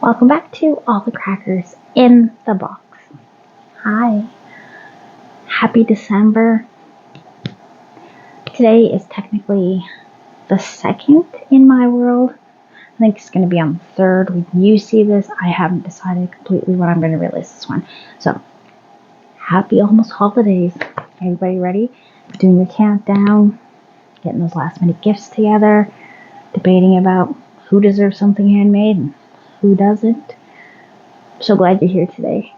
Welcome back to All the Crackers in the Box. Hi. Happy December. Today is technically the 2nd in my world. I think it's going to be on the 3rd. When you see this, I haven't decided completely when I'm going to release this one. So, happy almost holidays. Everybody ready? Doing the countdown, getting those last minute gifts together, debating about who deserves something handmade and who doesn't. So glad you're here today.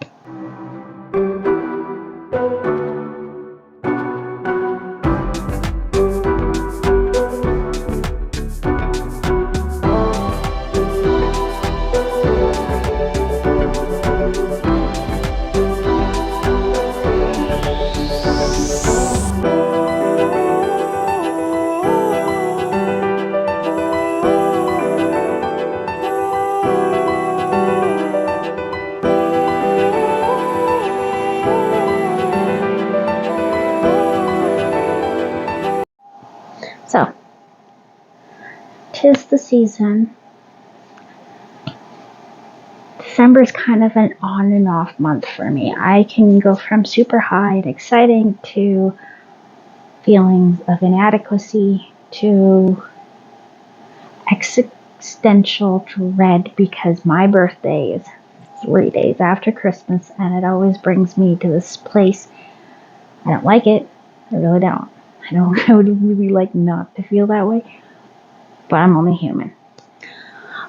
So, 'tis the season. December is kind of an on and off month for me. I can go from super high and exciting to feelings of inadequacy to existential dread because my birthday is 3 days after Christmas and it always brings me to this place. I don't like it. I really don't. I would really like not to feel that way, but I'm only human.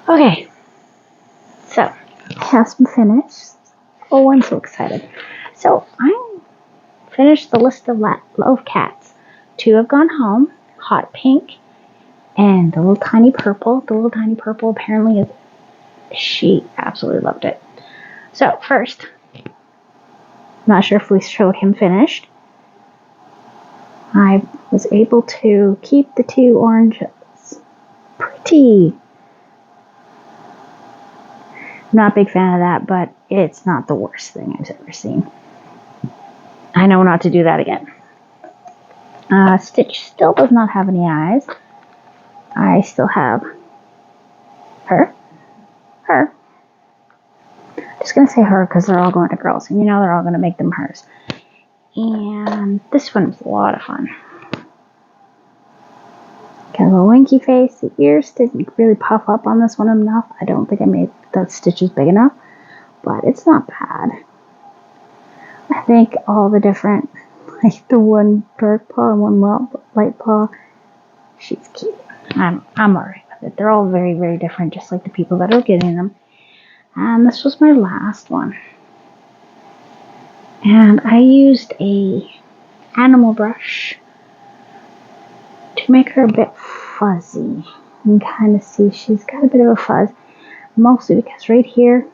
Okay, so has been finished. Oh, I'm so excited. So I finished the list of Loaf cats. 2 have gone home, hot pink and the little tiny purple. The little tiny purple apparently she absolutely loved it. So first, I'm not sure if we showed him finished. I was able to keep the 2 oranges. Pretty. Not a big fan of that, but it's not the worst thing I've ever seen. I know not to do that again. Stitch still does not have any eyes. I still have her. Just going to say her because they're all going to girls, and you know they're all going to make them hers. And this one was a lot of fun. Got a little winky face. The ears didn't really puff up on this one enough. I don't think I made the stitches big enough, but it's not bad. I think all the different, like the one dark paw and one light paw, she's cute. I'm alright with it. They're all very, very different, just like the people that are getting them. And this was my last one. And I used a animal brush to make her a bit fuzzy. You can kind of see she's got a bit of a fuzz, mostly because right here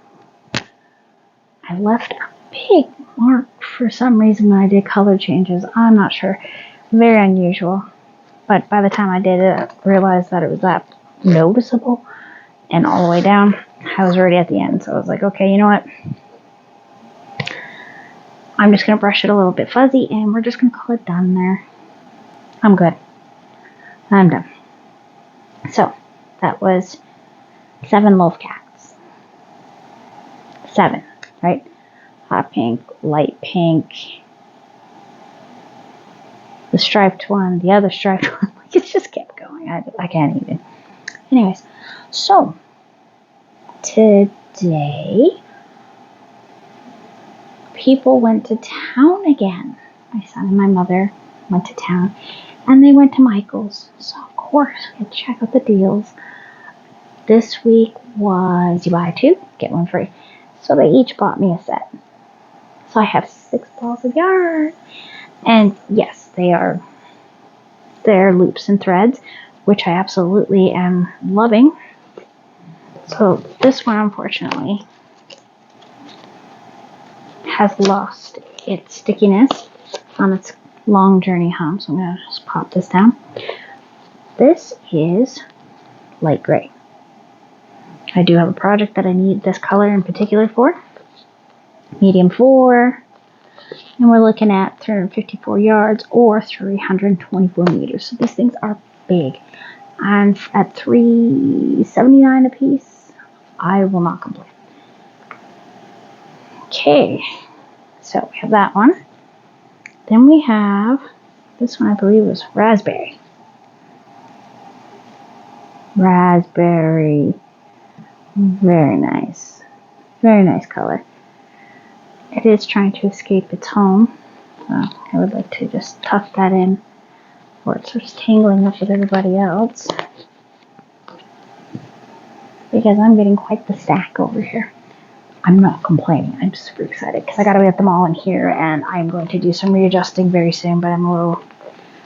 I left a big mark for some reason when I did color changes. I'm not sure. Very unusual. But by the time I did it, I realized that it was that noticeable. And all the way down, I was already at the end. So I was like, okay, you know what? I'm just going to brush it a little bit fuzzy and we're just going to call it done there. I'm good. I'm done. So, that was 7 Loaf cats. 7, right? Hot pink, light pink, the striped one, the other striped one. Like, it just kept going. I can't even. Anyways, so, today, people went to town again. My son and my mother went to town. And they went to Michael's. So, of course, we had to check out the deals. This week was you buy 2, get 1 free. So they each bought me a set. So I have 6 balls of yarn. And yes, they're loops and threads, which I absolutely am loving. So this one, unfortunately, has lost its stickiness on its long journey home. So I'm going to just pop this down. This is light gray. I do have a project that I need this color in particular for. Medium 4. And we're looking at 354 yards or 324 meters. So these things are big. And at $3.79 a piece, I will not complain. Okay, so we have that one. Then we have, this one I believe was raspberry. Raspberry. Very nice. Very nice color. It is trying to escape its home. So I would like to just tuck that in before it starts tangling up with everybody else. Because I'm getting quite the stack over here. I'm not complaining. I'm super excited because I got to get them all in here, and I'm going to do some readjusting very soon, but I'm a little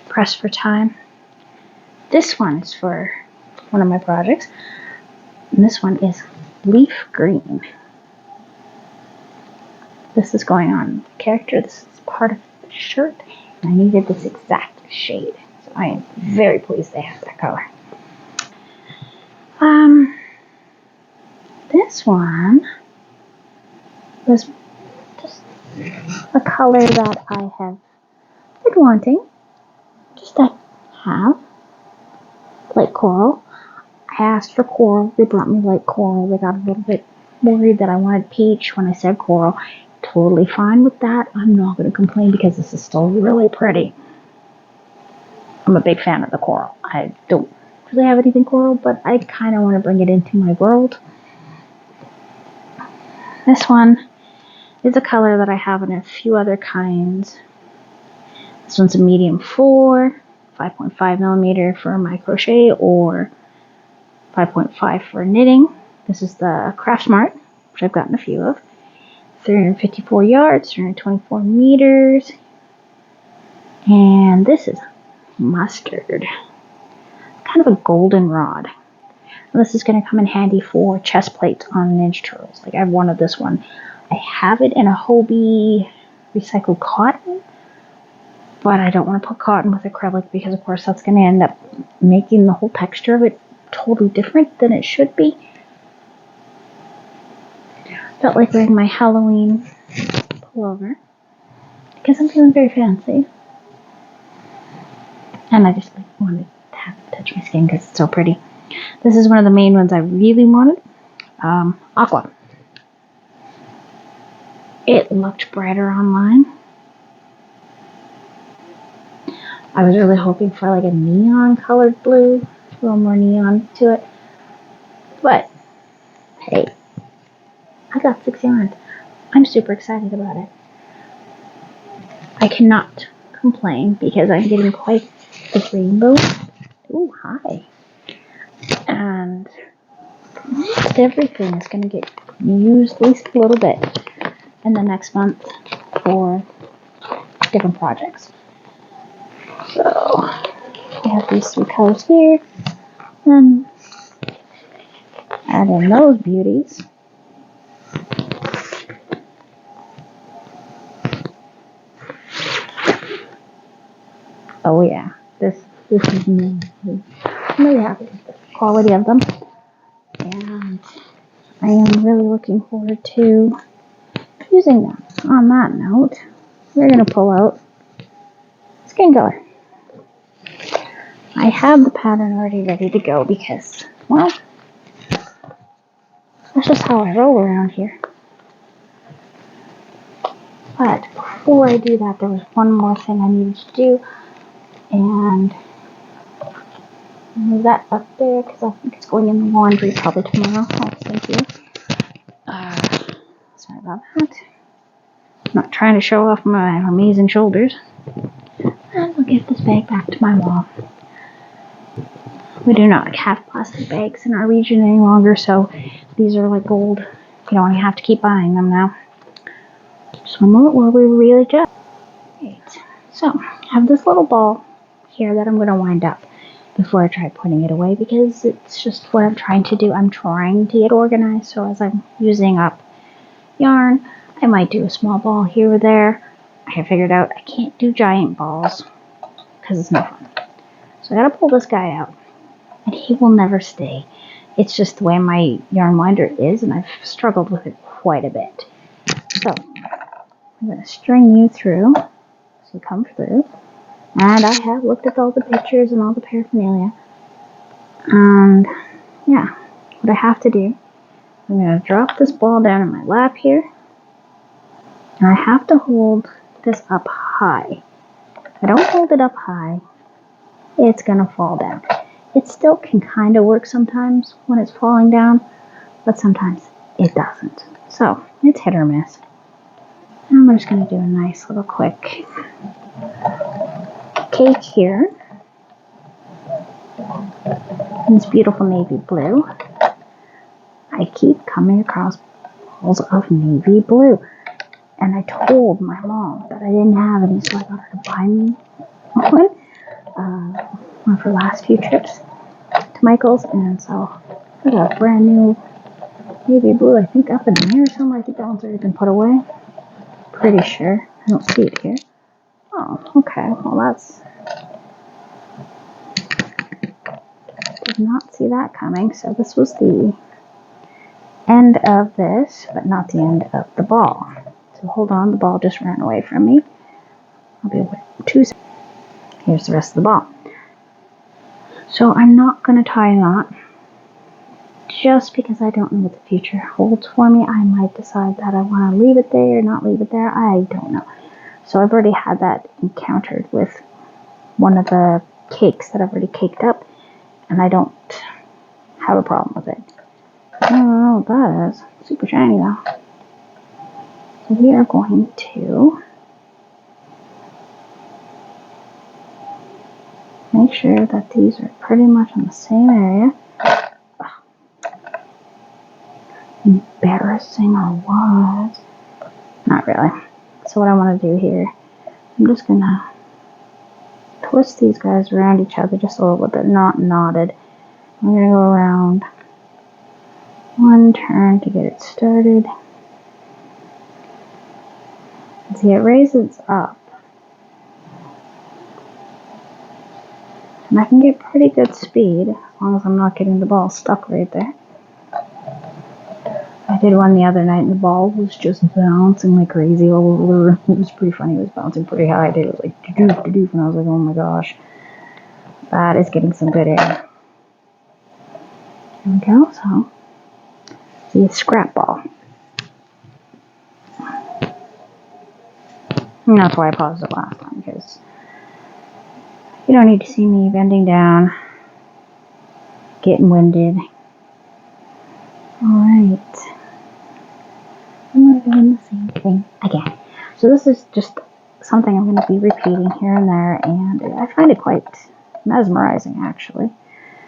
pressed for time. This one is for one of my projects, and this one is leaf green. This is going on the character. This is part of the shirt, and I needed this exact shade, so I am very pleased they have that color. This one was just a color that I have been wanting, just to have. Light coral. I asked for coral. They brought me light coral. They got a little bit worried that I wanted peach when I said coral. Totally fine with that. I'm not going to complain because this is still really pretty. I'm a big fan of the coral. I don't really have anything coral, but I kind of want to bring it into my world. This one is a color that I have in a few other kinds. This one's a medium 4, 5.5 millimeter for my crochet, or 5.5 for knitting. This is the Craft Smart, which I've gotten a few of. 354 yards, 324 meters. And this is mustard. Kind of a golden rod. And this is going to come in handy for chest plates on Ninja Turtles. Like, I've wanted this one. I have it in a Hobie recycled cotton, but I don't want to put cotton with acrylic because, of course, that's going to end up making the whole texture of it totally different than it should be. Felt like wearing my Halloween pullover because I'm feeling very fancy. And I just wanted to have it touch my skin because it's so pretty. This is one of the main ones I really wanted. Aqua. It looked brighter online. I was really hoping for like a neon colored blue, a little more neon to it. But hey, I got 6 yarns. I'm super excited about it. I cannot complain because I'm getting quite the rainbow. Ooh, hi. And everything is going to get used at least a little bit in the next month for different projects. So we have these 3 colors here, and add in those beauties. Oh yeah, this is new. I'm really happy with the quality of them, and I am really looking forward to using them. On that note, we're going to pull out skin color. I have the pattern already ready to go because, well, that's just how I roll around here. But before I do that, there was one more thing I needed to do, and move that up there because I think it's going in the laundry probably tomorrow. Oh, thank you. Sorry about that. I'm not trying to show off my amazing shoulders. And we'll give this bag back to my mom. We do not have plastic bags in our region any longer, so these are like gold. You don't have to keep buying them now. Just one moment while we really just. Right. So, I have this little ball here that I'm going to wind up before I try putting it away because it's just what I'm trying to do. I'm trying to get organized, so as I'm using up yarn, I might do a small ball here or there. I have figured out I can't do giant balls because it's no fun. So I gotta pull this guy out, and he will never stay. It's just the way my yarn winder is, and I've struggled with it quite a bit. So I'm gonna string you through, so you come through. And I have looked at all the pictures and all the paraphernalia. And yeah, what I have to do, I'm going to drop this ball down in my lap here. And I have to hold this up high. If I don't hold it up high, it's going to fall down. It still can kind of work sometimes when it's falling down, but sometimes it doesn't. So it's hit or miss. And I'm just going to do a nice little quick cake here. This beautiful navy blue. I keep coming across balls of navy blue. And I told my mom that I didn't have any, so I got her to buy me one for the last few trips to Michael's. And so I got a brand new navy blue, I think up in there or something. I think that one's already been put away. Pretty sure. I don't see it here. Oh, okay. Well, that's... Did not see that coming. So this was the end of this, but not the end of the ball. So hold on, the ball just ran away from me. I'll be away 2 seconds. Here's the rest of the ball. So I'm not going to tie a knot just because I don't know what the future holds for me. I might decide that I want to leave it there, not leave it there. I don't know. So I've already had that encountered with one of the cakes that I've already caked up, and I don't have a problem with it. I don't know what that is. Super shiny though. So we are going to make sure that these are pretty much in the same area. Embarrassing or what? Not really. So what I want to do here, I'm just going to twist these guys around each other just a little bit, not knotted. I'm going to go around one turn to get it started. See, it raises up. And I can get pretty good speed as long as I'm not getting the ball stuck right there. I did one the other night and the ball was just bouncing like crazy all over the room. It was pretty funny. It was bouncing pretty high. It was like doof, doof, and I was like, oh my gosh. That is getting some good air. There we go. So, see a scrap ball. And that's why I paused it last time, because you don't need to see me bending down, getting winded. Alright. I'm doing the same thing again. So this is just something I'm going to be repeating here and there, and I find it quite mesmerizing, actually.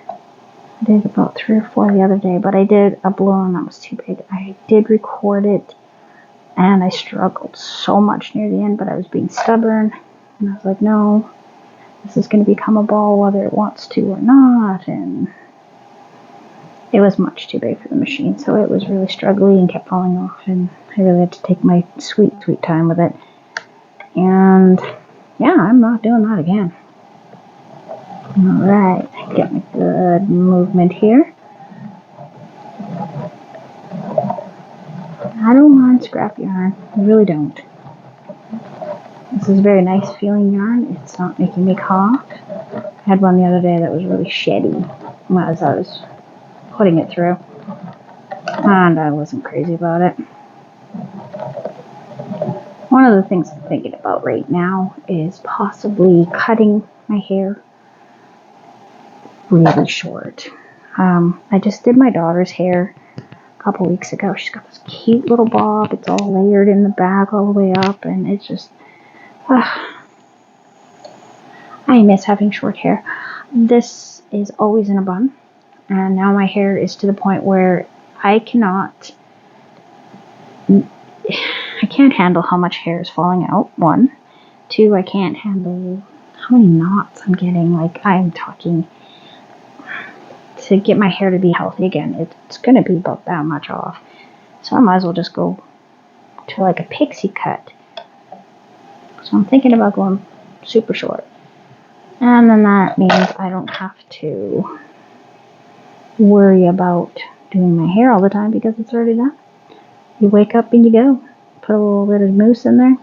I did about 3 or 4 the other day, but I did a balloon that was too big. I did record it, and I struggled so much near the end, but I was being stubborn, and I was like, no, this is going to become a ball whether it wants to or not, and it was much too big for the machine, so it was really struggling and kept falling off, and I really had to take my sweet, sweet time with it. And yeah, I'm not doing that again. Alright, getting a good movement here. I don't mind scrap yarn, I really don't. This is a very nice feeling yarn, it's not making me cough. I had one the other day that was really sheddy as I was putting it through, and I wasn't crazy about it. One of the things I'm thinking about right now is possibly cutting my hair really short. I just did my daughter's hair a couple weeks ago. She's got this cute little bob. It's all layered in the back all the way up, and it's just, I miss having short hair. This is always in a bun, and now my hair is to the point where I can't handle how much hair is falling out, 1. 2, I can't handle how many knots I'm getting. Like, I'm talking, to get my hair to be healthy again, it's going to be about that much off. So I might as well just go to like a pixie cut. So I'm thinking about going super short. And then that means I don't have to worry about doing my hair all the time because it's already done. You wake up and you go. Put a little bit of mousse in there.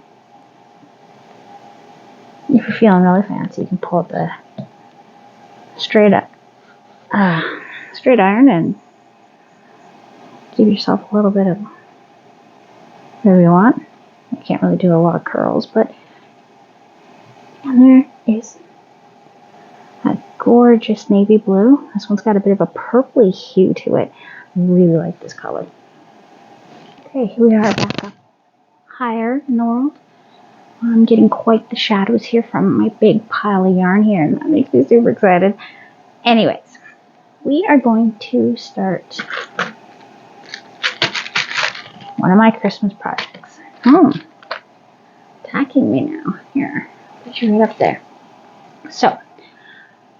If you're feeling really fancy, you can pull up the straight iron and give yourself a little bit of whatever you want. I can't really do a lot of curls, but and there is a gorgeous navy blue. This one's got a bit of a purpley hue to it. I really like this color. Okay, here we are back up higher in the world. I'm getting quite the shadows here from my big pile of yarn here, and that makes me super excited. Anyways, we are going to start one of my Christmas projects. Attacking me now. Here, put you right up there. So,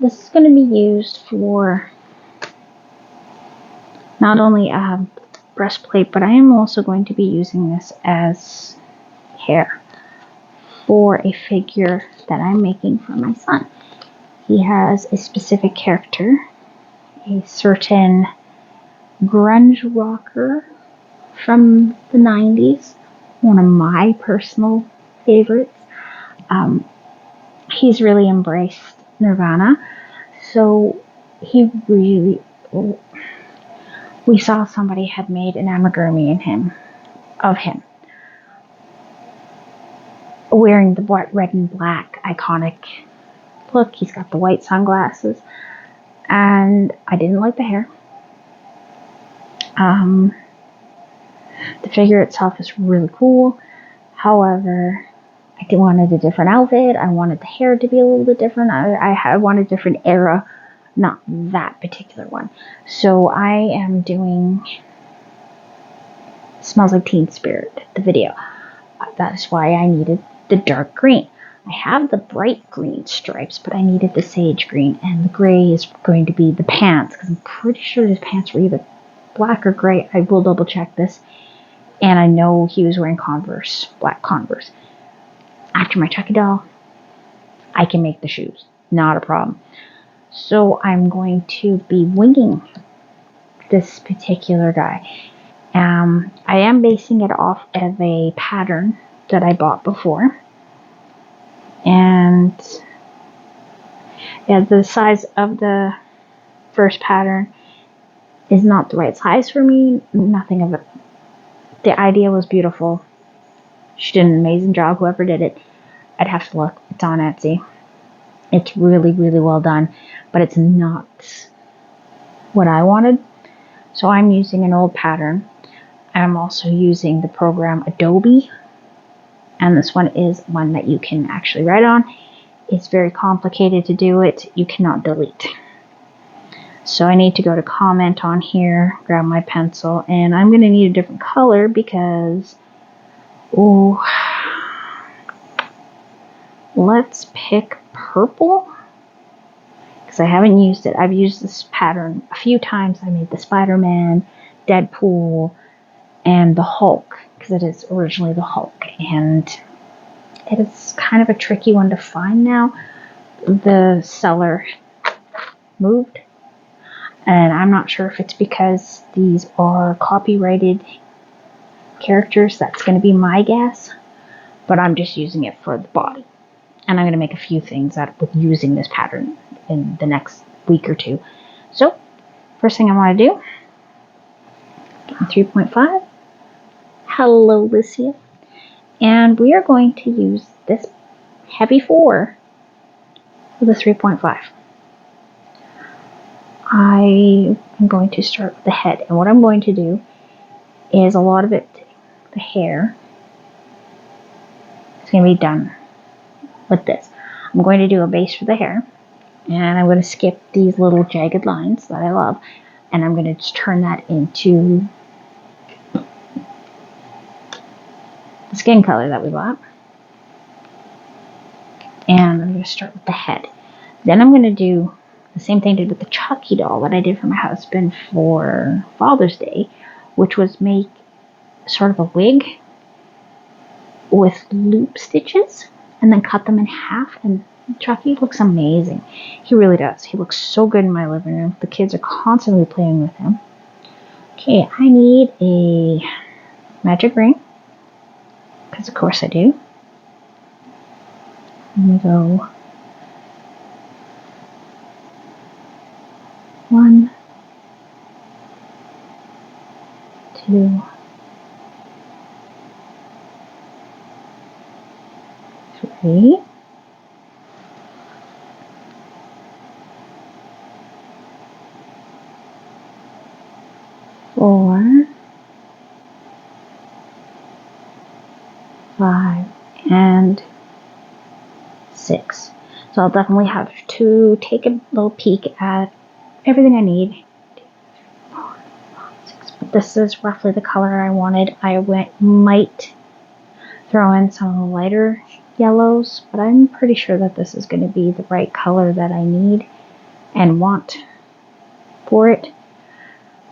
this is going to be used for not only a breastplate, but I am also going to be using this as hair for a figure that I'm making for my son. He has a specific character, a certain grunge rocker from the 90s, one of my personal favorites. He's really embraced Nirvana, so we saw somebody had made an amigurumi of him, wearing the red and black iconic look. He's got the white sunglasses, and I didn't like the hair. The figure itself is really cool. However, I wanted a different outfit. I wanted the hair to be a little bit different. I wanted a different era, not that particular one. So I am doing Smells Like Teen Spirit, the video. That is why I needed the dark green. I have the bright green stripes, but I needed the sage green, and the gray is going to be the pants, because I'm pretty sure his pants were either black or gray. I will double check this. And I know he was wearing Converse, black Converse. After my Chucky doll, I can make the shoes. Not a problem. So I'm going to be winging this particular guy. I am basing it off of a pattern that I bought before. And yeah, the size of the first pattern is not the right size for me. Nothing of it. The idea was beautiful. She did an amazing job, whoever did it. I'd have to look. It's on Etsy. It's really, really well done, but it's not what I wanted. So I'm using an old pattern. I'm also using the program Adobe, and this one is one that you can actually write on. It's very complicated to do it. You cannot delete. So I need to go to comment on here, grab my pencil, and I'm going to need a different color because, let's pick purple, because I haven't used it. I've used this pattern a few times. I made the Spider-Man, Deadpool, and the Hulk, because it is originally the Hulk, and it is kind of a tricky one to find now. The seller moved, and I'm not sure if it's because these are copyrighted characters. That's going to be my guess, but I'm just using it for the body. And I'm going to make a few things out with using this pattern in the next week or two. So, first thing I want to do, 3.5. Hello, Licia. And we are going to use this heavy 4 for the 3.5. I am going to start with the head. And what I'm going to do is a lot of it, the hair, is going to be done with this. I'm going to do a base for the hair, and I'm going to skip these little jagged lines that I love, and I'm going to just turn that into the skin color that we bought. And I'm going to start with the head. Then I'm going to do the same thing I did with the Chucky doll that I did for my husband for Father's Day, which was make sort of a wig with loop stitches and then cut them in half, and Chucky looks amazing. He really does. He looks so good in my living room. The kids are constantly playing with him. Okay, I need a magic ring, because of course I do. I'm going to go 1, 2, 3, 4, 5, and 6. So I'll definitely have to take a little peek at everything I need. But this is roughly the color I wanted. I might throw in some lighter yellows, but I'm pretty sure that this is going to be the right color that I need and want for it.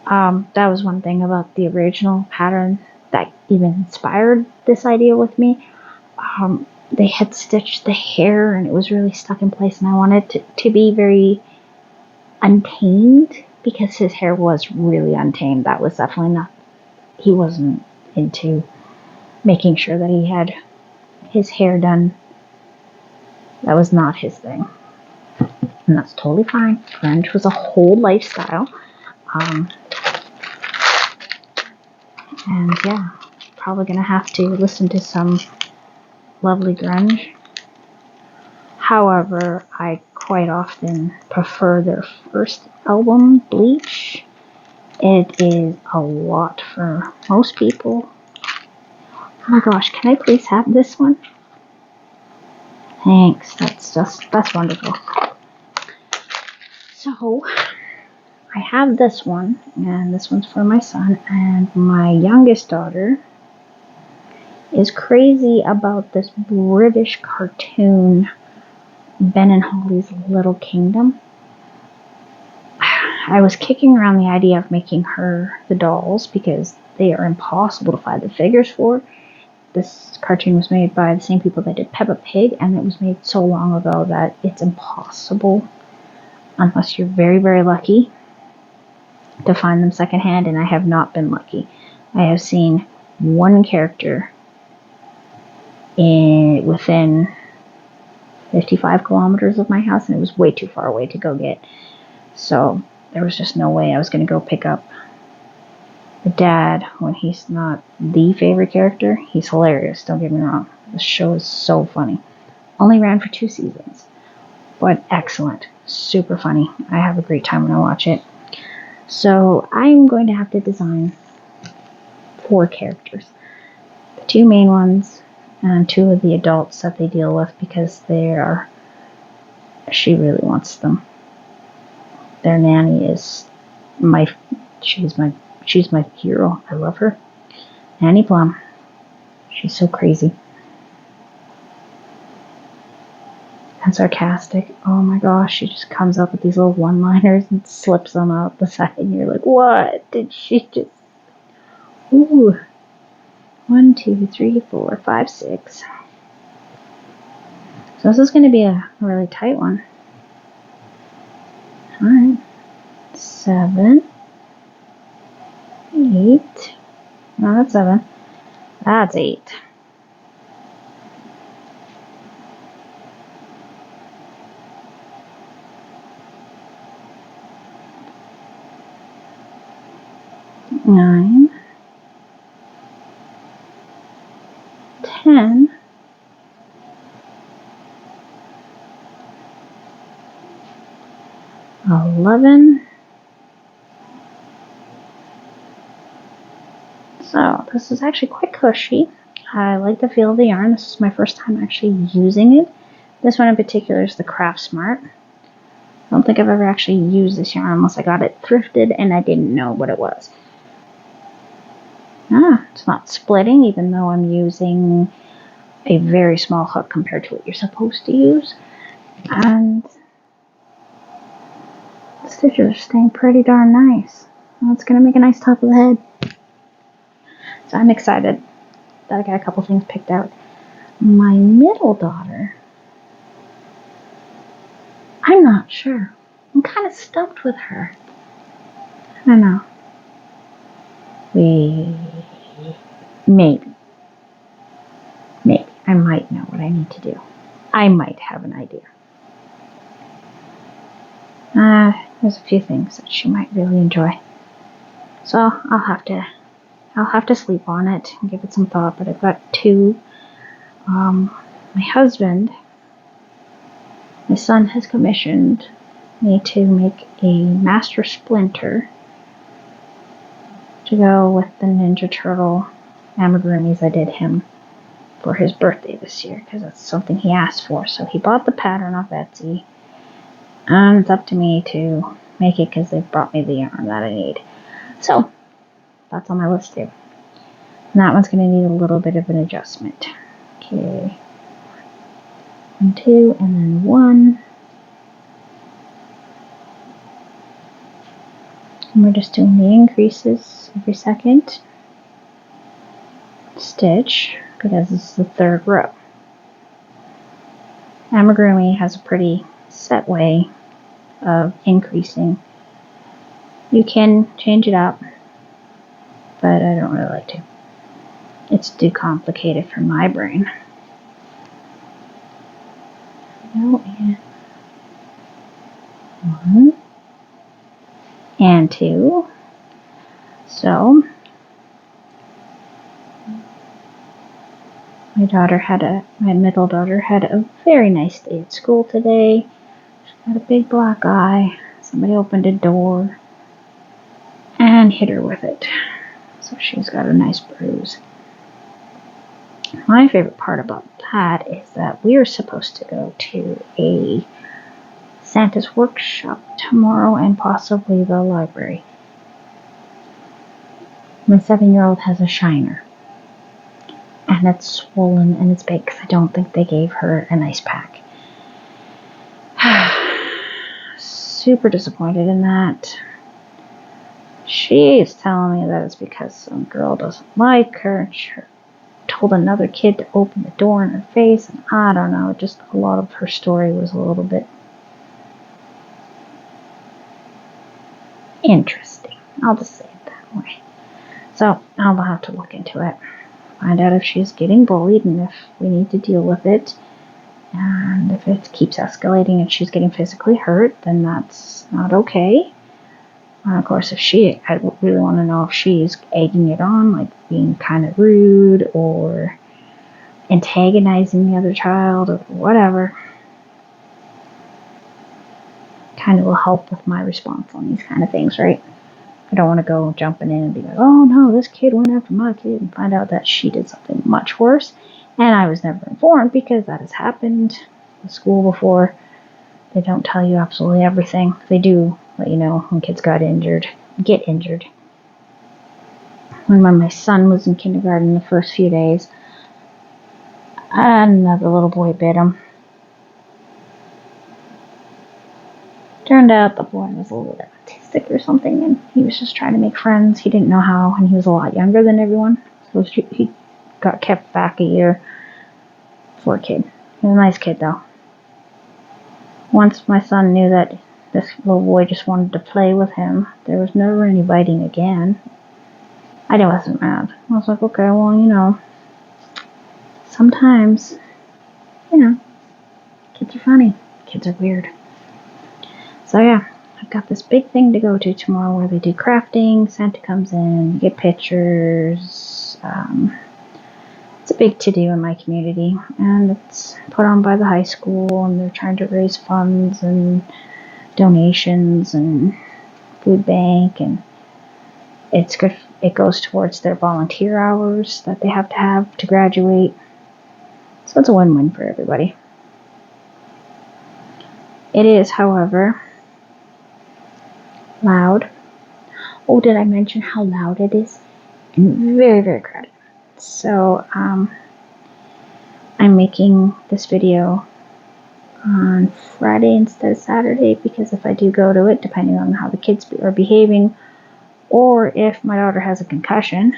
That was one thing about the original pattern that even inspired this idea with me. They had stitched the hair and it was really stuck in place, and I wanted to be very untamed because his hair was really untamed. That was definitely not, he wasn't into making sure that he had his hair done. That was not his thing. And that's totally fine. Grunge was a whole lifestyle. And yeah, probably gonna have to listen to some lovely grunge. However, I quite often prefer their first album, Bleach. It is a lot for most people. Oh my gosh, can I please have this one? Thanks, that's wonderful. So, I have this one, and this one's for my son, and my youngest daughter is crazy about this British cartoon, Ben and Holly's Little Kingdom. I was kicking around the idea of making her the dolls because they are impossible to find the figures for. This cartoon was made by the same people that did Peppa Pig, and it was made so long ago that it's impossible, unless you're very, very lucky, to find them secondhand, and I have not been lucky. I have seen one character within 55 kilometers of my house, and it was way too far away to go get. So there was just no way I was going to go pick up the dad when he's not the favorite character. He's hilarious, don't get me wrong. The show is so funny. Only ran for 2 seasons, but excellent. Super funny. I have a great time when I watch it. So I'm going to have to design 4 characters. The 2 main ones and 2 of the adults that they deal with because she really wants them. Their nanny is she's my hero. I love her. Nanny Plum. She's so crazy. And sarcastic. Oh my gosh, she just comes up with these little one-liners and slips them out the side, and you're like, what did she just... Ooh. 1, 2, 3, 4, 5, 6. So this is going to be a really tight one. Alright. 7, 8. No, that's 7. That's 8. 9, 10, 11. So this is actually quite cushy. I like the feel of the yarn. This is my first time actually using it. This one in particular is the Craft Smart. I don't think I've ever actually used this yarn unless I got it thrifted and I didn't know what it was. It's not splitting, even though I'm using a very small hook compared to what you're supposed to use. And the stitches are staying pretty darn nice. Well, it's going to make a nice top of the head. So I'm excited that I got a couple things picked out. My middle daughter, I'm not sure. I'm kind of stumped with her. I don't know. Maybe. I might know what I need to do. I might have an idea. There's a few things that she might really enjoy. So I'll have to sleep on it and give it some thought, but I've got 2 my husband, my son has commissioned me to make a master splinter to go with the Ninja Turtle amigurumis I did him for his birthday this year, because that's something he asked for. So he bought the pattern off Etsy, and it's up to me to make it because they've brought me the yarn that I need. So that's on my list too. And that one's going to need a little bit of an adjustment. Okay, 1, 2, and then 1. And we're just doing the increases every second stitch because this is the 3rd row. Amigurumi has a pretty set way of increasing. You can change it up, but I don't really like to. It's too complicated for my brain. No, and 1 and 2. So my middle daughter had a very nice day at school today. She had a big black eye. Somebody opened a door and hit her with it. So she's got a nice bruise. My favorite part about that is that we are supposed to go to a Santa's workshop tomorrow and possibly the library. My 7-year-old has a shiner. And it's swollen and it's big because I don't think they gave her an ice pack. Super disappointed in that. She is telling me that it's because some girl doesn't like her and she told another kid to open the door in her face, and I don't know, just a lot of her story was a little bit interesting. I'll just say it that way. So I'll have to look into it. Find out if she's getting bullied and if we need to deal with it. And if it keeps escalating and she's getting physically hurt, then that's not okay. And of course, I really want to know if she's egging it on, like being kind of rude or antagonizing the other child or whatever. Kind of will help with my response on these kind of things, right? I don't want to go jumping in and be like, oh no, this kid went after my kid, and find out that she did something much worse. And I was never informed because that has happened in school before. They don't tell you absolutely everything. They do let you know when kids get injured. When my son was in kindergarten the first few days, another little boy bit him. Turned out the boy was a little bit autistic or something, and he was just trying to make friends. He didn't know how, and he was a lot younger than everyone. So he got kept back a year. Poor kid. He was a nice kid, though. Once my son knew that this little boy just wanted to play with him, there was never any biting again. I wasn't mad. I was like, okay, well, sometimes, kids are funny. Kids are weird. So yeah, I've got this big thing to go to tomorrow where they do crafting. Santa comes in, you get pictures. It's a big to-do in my community, and it's put on by the high school, and they're trying to raise funds and donations and food bank, and it's good. It goes towards their volunteer hours that they have to graduate. So it's a win-win for everybody. It is, however, loud. Oh, did I mention how loud it is? And very, very crowded. So, I'm making this video on Friday instead of Saturday because if I do go to it, depending on how the kids are behaving, or if my daughter has a concussion,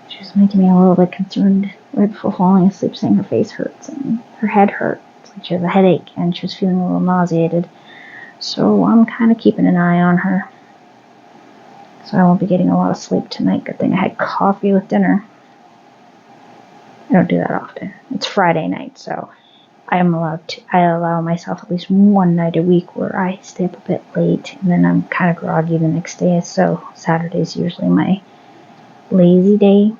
which is making me a little bit concerned right before falling asleep, saying her face hurts and her head hurts, like she has a headache and she was feeling a little nauseated. So I'm kind of keeping an eye on her. So I won't be getting a lot of sleep tonight. Good thing I had coffee with dinner. I don't do that often. It's Friday night, so I allow myself at least one night a week where I stay up a bit late, and then I'm kind of groggy the next day, so Saturday's usually my lazy day.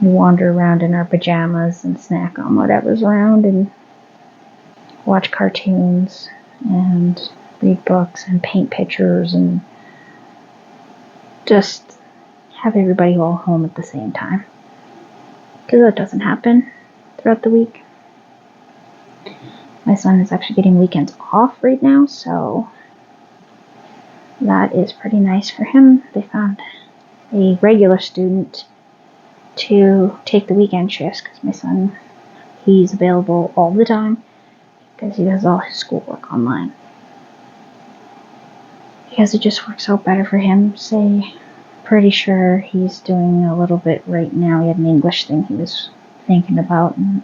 We wander around in our pajamas and snack on whatever's around and watch cartoons and read books and paint pictures and just have everybody all home at the same time. Because that doesn't happen throughout the week. My son is actually getting weekends off right now, so that is pretty nice for him. They found a regular student to take the weekend shifts because my son, he's available all the time because he does all his schoolwork online. Because it just works out better for him. Say, pretty sure he's doing a little bit right now. He had an English thing he was thinking about, and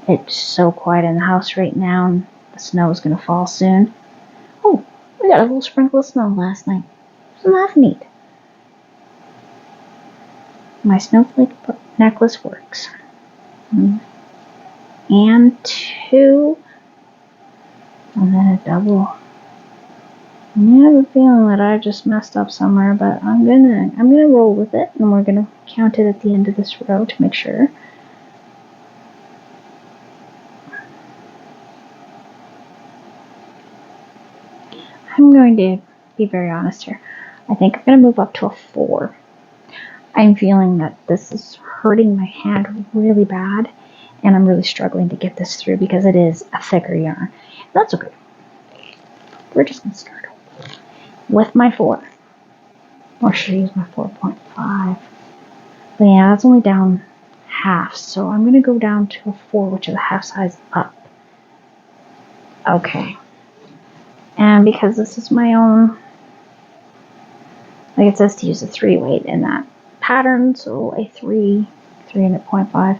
it's so quiet in the house right now, and the snow is going to fall soon. Oh, we got a little sprinkle of snow last night. Isn't that neat? My snowflake necklace works. And 2, and then a double. I have a feeling that I just messed up somewhere, but I'm gonna roll with it, and we're gonna count it at the end of this row to make sure. I'm going to be very honest here. I think I'm gonna move up to a 4. I'm feeling that this is hurting my hand really bad, and I'm really struggling to get this through because it is a thicker yarn. That's okay. We're just gonna start with my 4. Or should I use my 4.5? But yeah, that's only down half, so I'm going to go down to a 4, which is a half size up. Okay. And because this is my own, like it says to use a 3 weight in that pattern, so a 3 and a 0.5.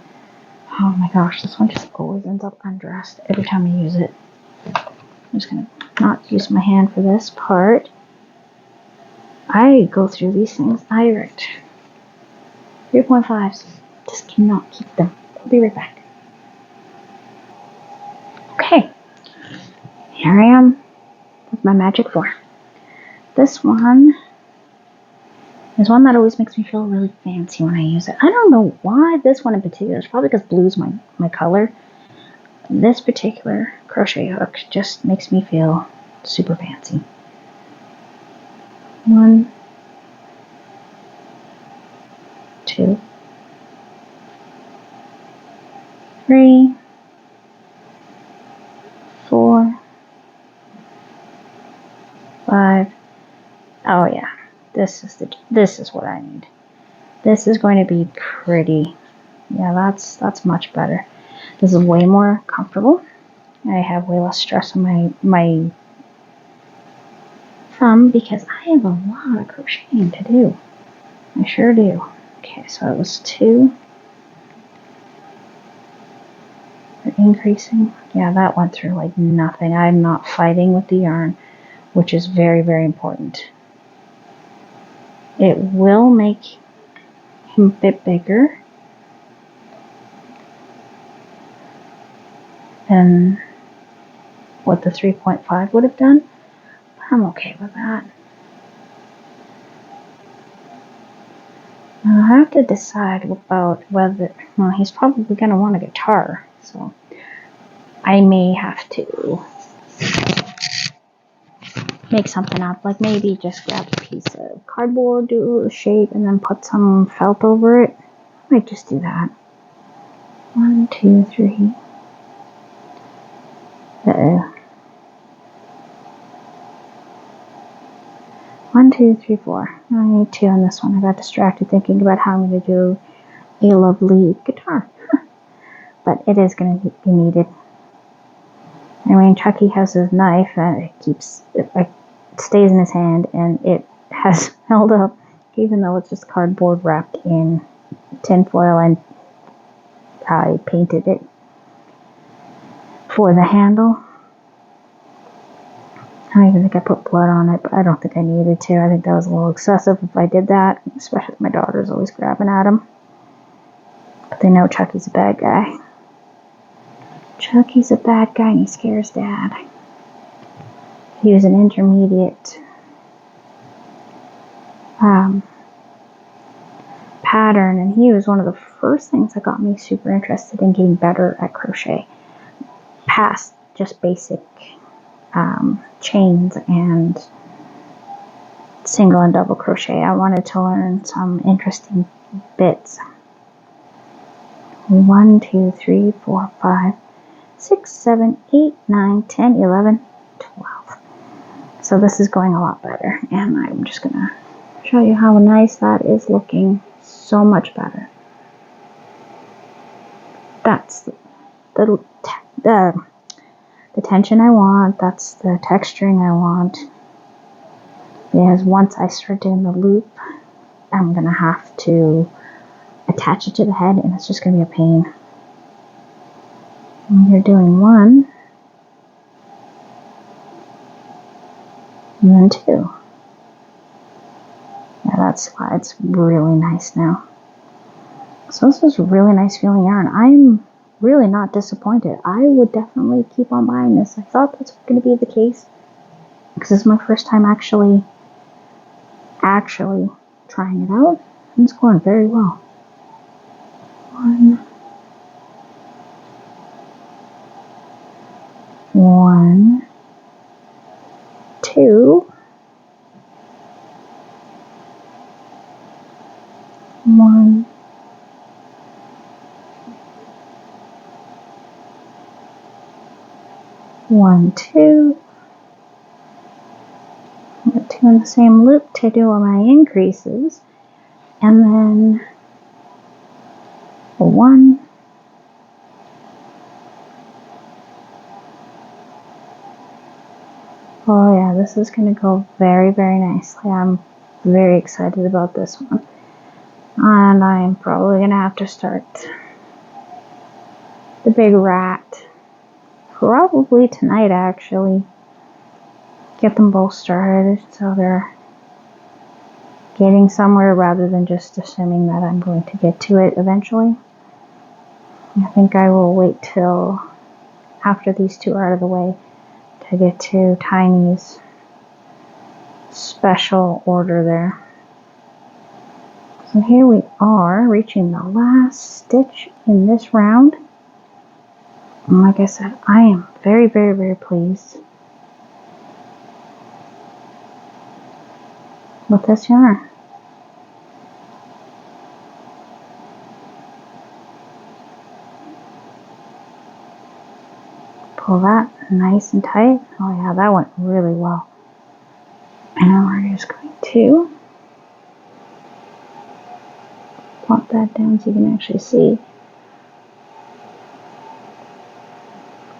Oh my gosh, this one just always ends up undressed every time I use it. I'm just going to not use my hand for this part. I go through these things. I write 3.5s. Just cannot keep them. I'll be right back. Okay. Here I am with my magic 4. This one is one that always makes me feel really fancy when I use it. I don't know why this one in particular. It's probably because blue's my color. This particular crochet hook just makes me feel super fancy. 1, 2, 3, 4, 5. Oh yeah, this is what I need. This is going to be pretty. Yeah, that's much better. This is way more comfortable. I have way less stress on my thumb because I have a lot of crocheting to do. I sure do. Okay, so it was 2. We're increasing. Yeah, that went through like nothing. I'm not fighting with the yarn, which is very, very important. It will make him a bit bigger than what the 3.5 would have done. But I'm okay with that. Now I have to decide about whether, well, he's probably going to want a guitar, so I may have to make something up, like maybe just grab a piece of cardboard, do a little shape, and then put some felt over it. I might just do that. 1, 2, 3. Uh-oh. 1, 2, 3, 4. I need 2 on this one. I got distracted thinking about how I'm going to do a lovely guitar. But it is going to be needed. I mean, Chucky has his knife and it stays in his hand, and it has held up even though it's just cardboard wrapped in tinfoil, and I painted it for the handle. I even think I put blood on it, but I don't think I needed to. I think that was a little excessive if I did that, especially if my daughter's always grabbing at him. But they know Chucky's a bad guy. Chucky's a bad guy and he scares Dad. He was an intermediate pattern, and he was one of the first things that got me super interested in getting better at crochet, past just basic chains and single and double crochet. I wanted to learn some interesting bits. 1, 2, 3, 4, 5, 6, 7, 8, 9, 10, 11, 12. So this is going a lot better, and I'm just gonna show you how nice that is looking. So much better. That's the tension I want. That's the texturing I want. Because once I start doing the loop, I'm gonna have to attach it to the head, and it's just gonna be a pain. And you're doing 1, and then 2. Yeah, that's why it's really nice now. So this is really nice feeling yarn. I'm really not disappointed. I would definitely keep on buying this. I thought that's going to be the case because this is my first time actually trying it out, and it's going very well. 1, 1, 2, 1, 1, 2. I got 2 in the same loop to do all my increases, and then 1. Oh yeah, this is going to go very, very nicely. I'm very excited about this one. And I'm probably going to have to start the big rat probably tonight, actually. Get them both started so they're getting somewhere rather than just assuming that I'm going to get to it eventually. I think I will wait till after these 2 are out of the way to get to Tiny's special order there. So here we are, reaching the last stitch in this round. And like I said, I am very, very, very pleased with this yarn. Pull that nice and tight. Oh yeah, that went really well. And now we're just going to plop that down so you can actually see.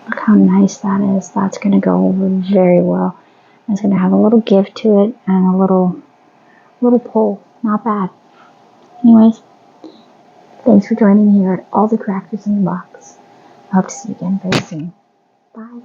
Look how nice that is. That's going to go over very well. It's going to have a little give to it and a little pull. Not bad. Anyways, thanks for joining me here at All the Crackers in the Box. I hope to see you again very soon. Bye.